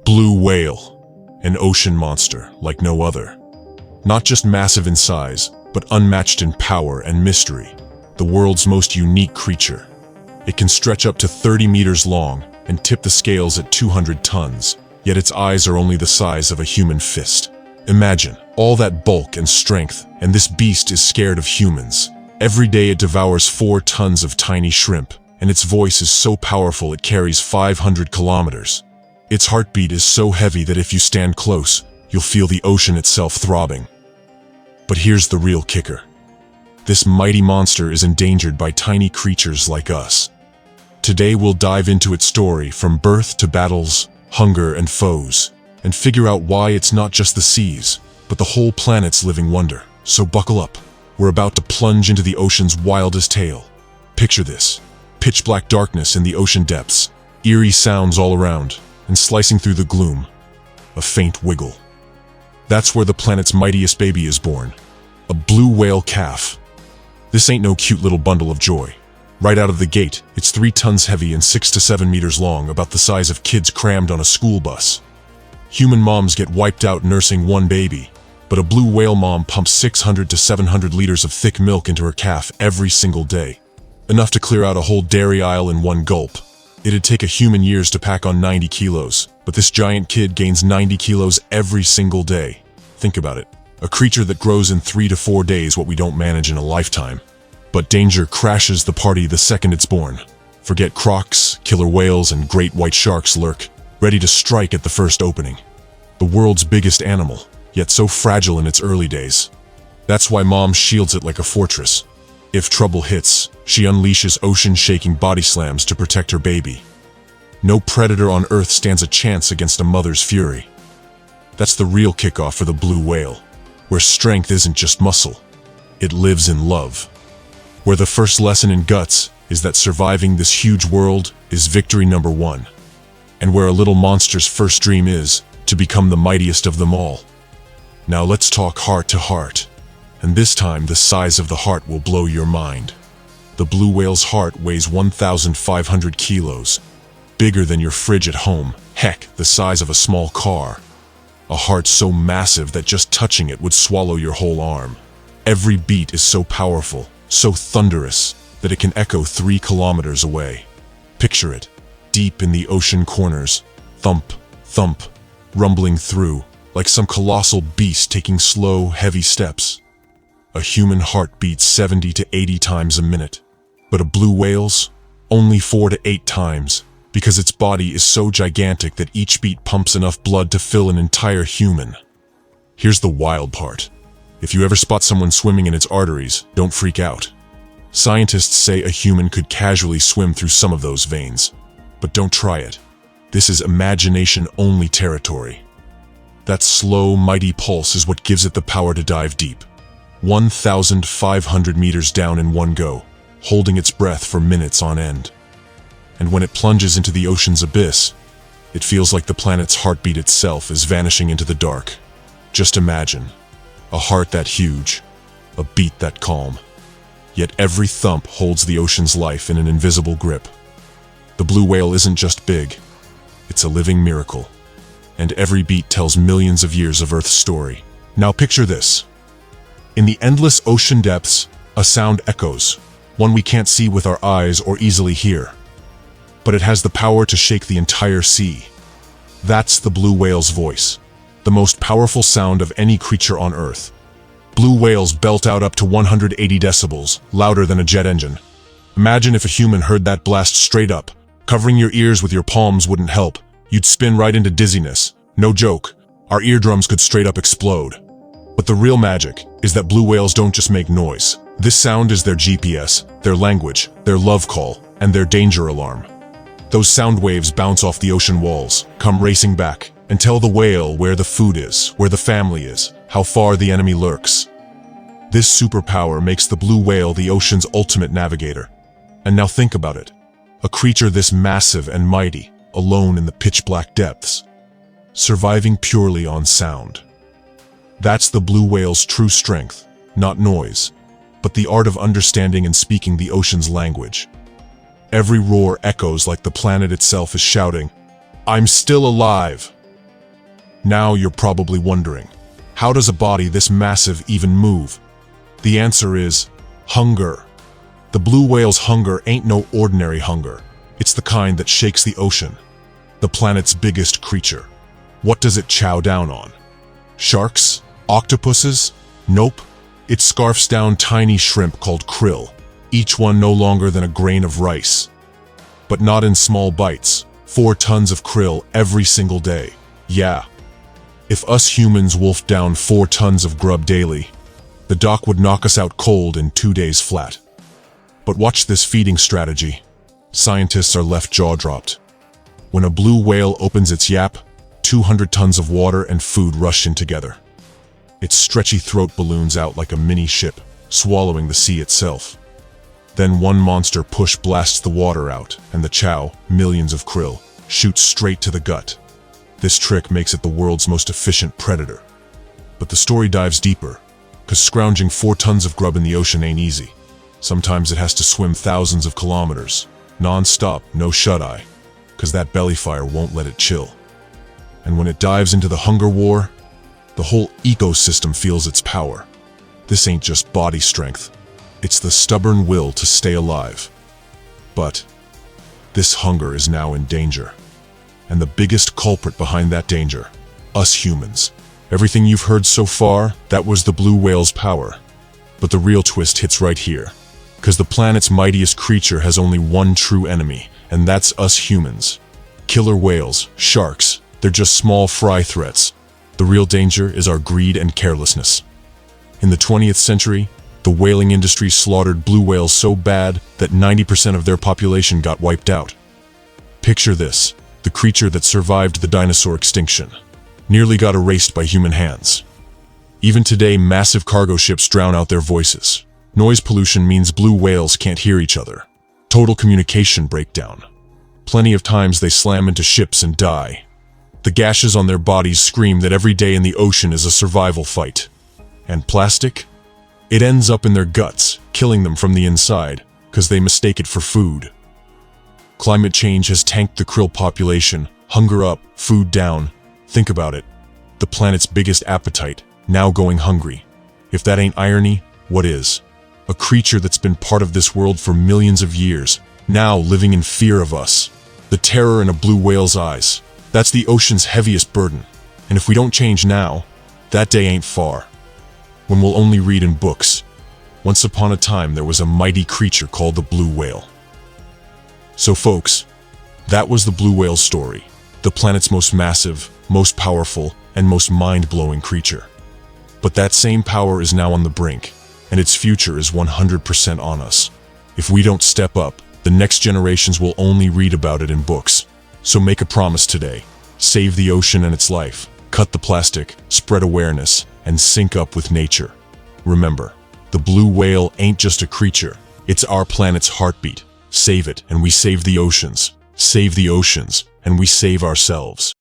Blue whale, an ocean monster like no other. Not just massive in size, but unmatched in power and mystery. The world's most unique creature. It can stretch up to 30 meters long and tip the scales at 200 tons, yet its eyes are only the size of a human fist. Imagine all that bulk and strength, and this beast is scared of humans. Every day it devours 4 tons of tiny shrimp, and its voice is so powerful it carries 500 kilometers. Its heartbeat is so heavy that if you stand close, you'll feel the ocean itself throbbing. But here's the real kicker. This mighty monster is endangered by tiny creatures like us. Today we'll dive into its story from birth to battles, hunger and foes, and figure out why it's not just the seas, but the whole planet's living wonder. So buckle up. We're about to plunge into the ocean's wildest tale. Picture this. Pitch black darkness in the ocean depths, eerie sounds all around, and slicing through the gloom, a faint wiggle. That's where the planet's mightiest baby is born, a blue whale calf. This ain't no cute little bundle of joy. Right out of the gate, it's 3 tons heavy and 6 to 7 meters long, about the size of kids crammed on a school bus. Human moms get wiped out nursing one baby, but a blue whale mom pumps 600 to 700 liters of thick milk into her calf every single day, enough to clear out a whole dairy aisle in one gulp. It'd take a human years to pack on 90 kilos, but this giant kid gains 90 kilos every single day. Think about it. A creature that grows in 3 to 4 days what we don't manage in a lifetime. But danger crashes the party the second it's born. Forget crocs, killer whales, and great white sharks lurk, ready to strike at the first opening. The world's biggest animal, yet so fragile in its early days. That's why Mom shields it like a fortress. If trouble hits, she unleashes ocean-shaking body slams to protect her baby. No predator on Earth stands a chance against a mother's fury. That's the real kickoff for the blue whale, where strength isn't just muscle, it lives in love. Where the first lesson in guts is that surviving this huge world is victory number 1. And where a little monster's first dream is to become the mightiest of them all. Now let's talk heart to heart. And this time the size of the heart will blow your mind. The blue whale's heart weighs 1,500 kilos, bigger than your fridge at home, heck, the size of a small car. A heart so massive that just touching it would swallow your whole arm. Every beat is so powerful, so thunderous, that it can echo 3 kilometers away. Picture it, deep in the ocean corners, thump, thump, rumbling through, like some colossal beast taking slow, heavy steps. A human heart beats 70 to 80 times a minute, but a blue whale's only 4 to 8 times, because its body is so gigantic that each beat pumps enough blood to fill an entire human. Here's the wild part. If you ever spot someone swimming in its arteries, don't freak out. Scientists say a human could casually swim through some of those veins, but don't try it. This is imagination-only territory. That slow, mighty pulse is what gives it the power to dive deep. 1,500 meters down in one go, holding its breath for minutes on end. And when it plunges into the ocean's abyss, it feels like the planet's heartbeat itself is vanishing into the dark. Just imagine, a heart that huge, a beat that calm. Yet every thump holds the ocean's life in an invisible grip. The blue whale isn't just big, it's a living miracle. And every beat tells millions of years of Earth's story. Now picture this. In the endless ocean depths, a sound echoes, one we can't see with our eyes or easily hear. But it has the power to shake the entire sea. That's the blue whale's voice, the most powerful sound of any creature on Earth. Blue whales belt out up to 180 decibels, louder than a jet engine. Imagine if a human heard that blast straight up. Covering your ears with your palms wouldn't help. You'd spin right into dizziness. No joke, our eardrums could straight up explode. But the real magic is that blue whales don't just make noise. This sound is their GPS, their language, their love call, and their danger alarm. Those sound waves bounce off the ocean walls, come racing back, and tell the whale where the food is, where the family is, how far the enemy lurks. This superpower makes the blue whale the ocean's ultimate navigator. And now think about it. A creature this massive and mighty, alone in the pitch-black depths, surviving purely on sound. That's the blue whale's true strength, not noise, but the art of understanding and speaking the ocean's language. Every roar echoes like the planet itself is shouting, "I'm still alive!" Now you're probably wondering, how does a body this massive even move? The answer is hunger. The blue whale's hunger ain't no ordinary hunger. It's the kind that shakes the ocean. The planet's biggest creature. What does it chow down on? Sharks? Octopuses? Nope. It scarfs down tiny shrimp called krill, each one no longer than a grain of rice. But not in small bites. 4 tons of krill every single day. Yeah. If us humans wolfed down 4 tons of grub daily, the doc would knock us out cold in 2 days flat. But watch this feeding strategy. Scientists are left jaw-dropped. When a blue whale opens its yap, 200 tons of water and food rush in together. Its stretchy throat balloons out like a mini ship, swallowing the sea itself. Then one monster push blasts the water out, and the chow, millions of krill, shoots straight to the gut. This trick makes it the world's most efficient predator. But the story dives deeper, because scrounging 4 tons of grub in the ocean ain't easy. Sometimes it has to swim thousands of kilometers, non-stop, no shut-eye, because that belly fire won't let it chill. And when it dives into the hunger war, the whole ecosystem feels its power. This ain't just body strength. It's the stubborn will to stay alive. But this hunger is now in danger. And the biggest culprit behind that danger, us humans. Everything you've heard so far, that was the blue whale's power. But the real twist hits right here. Because the planet's mightiest creature has only one true enemy, and that's us humans. Killer whales, sharks, they're just small fry threats. The real danger is our greed and carelessness. In the 20th century, the whaling industry slaughtered blue whales so bad that 90% of their population got wiped out. Picture this, the creature that survived the dinosaur extinction, nearly got erased by human hands. Even today, massive cargo ships drown out their voices. Noise pollution means blue whales can't hear each other. Total communication breakdown. Plenty of times they slam into ships and die. The gashes on their bodies scream that every day in the ocean is a survival fight. And plastic? It ends up in their guts, killing them from the inside, because they mistake it for food. Climate change has tanked the krill population. Hunger up, food down. Think about it. The planet's biggest appetite, now going hungry. If that ain't irony, what is? A creature that's been part of this world for millions of years, now living in fear of us. The terror in a blue whale's eyes. That's the ocean's heaviest burden. And if we don't change now, that day ain't far. When we'll only read in books, once upon a time there was a mighty creature called the blue whale. So folks, that was the blue whale's story. The planet's most massive, most powerful, and most mind-blowing creature. But that same power is now on the brink, and its future is 100% on us. If we don't step up, the next generations will only read about it in books. So make a promise today. Save the ocean and its life. Cut the plastic, spread awareness, and sync up with nature. Remember, the blue whale ain't just a creature. It's our planet's heartbeat. Save it, and we save the oceans. Save the oceans, and we save ourselves.